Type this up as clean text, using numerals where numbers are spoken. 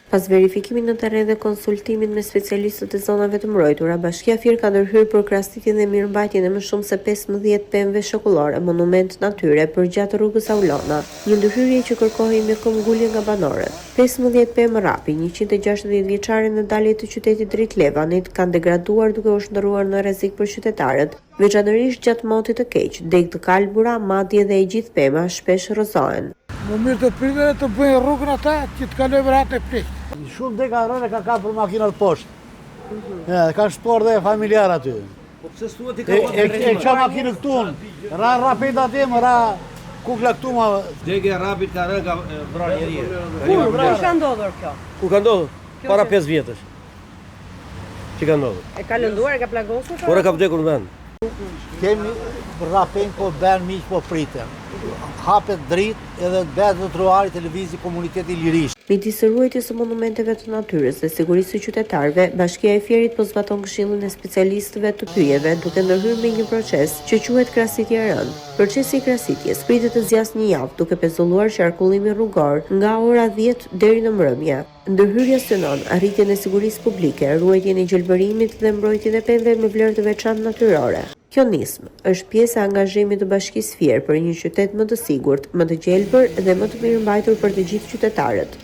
Pas verifikimin në terren dhe konsultimin me specialistët e zonave të mbrojtura, Bashkia Fier ka ndërhyrë për krahasitjen dhe mirëmbajtjen e më shumë se 15 pemëve shokullore, monument natyre përgjatë rrugës Aulona, një ndërhyrje që kërkohej me këmbgulje nga banorët. 15 pemë rapi, 160 vjeçare në dalje të qytetit drejt Levanit, kanë degraduar duke u shndërruar në rrezik për qytetarët, veçanërisht gjatë motit të keq, deg të kalbura, madje dhe e gjithë pema shpesh rrëzohen. Më mirë të pritet të bëjnë rrugën ata që të kalojmë rahat e plot. Shumë degarone ka kapur makinat poshtë. Ka shtuar dhe familjar aty. Po pse thua ti ka E qa makinë këtu, ra rapid aty, më ra kukla këtu ma... Degja rapid ka rënë ka vrarë njeriu. Ku ka ndodhur kjo? Ku ka ndodhur? Para 5 vjetësh. Që ka ndodhur? E ka lënduar, e ka plagosur? Por e ka vdekur në vend. Kemi rapen po ben miq po pritem. Hapet dritë edhe betë të troari televizi komuniteti Lirish. Midis ruajtjes së monumenteve të natyrës dhe sigurisë së qytetarëve, Bashkia e Fierit po zbaton këshillin e specialistëve të pyjeve, duke ndërhyrë me një proces që quhet krahasitje e rënd. Procesi i krahasitjes pritet të zgjasë një javë, duke pezulluar qarkullimin rrugor nga ora 10 deri në mbrëmje. Ndërhyrja synon arritjen e sigurisë publike, ruajtjen e gjelbërimit dhe mbrojtjen e pemëve me vlerë të veçantë natyrore. Kjo nismë është pjesë e angazhimit të Bashkisë Fier për një qytet më të sigurt, më të gjelbër dhe më të mirëmbajtur për të gjithë qytetarët.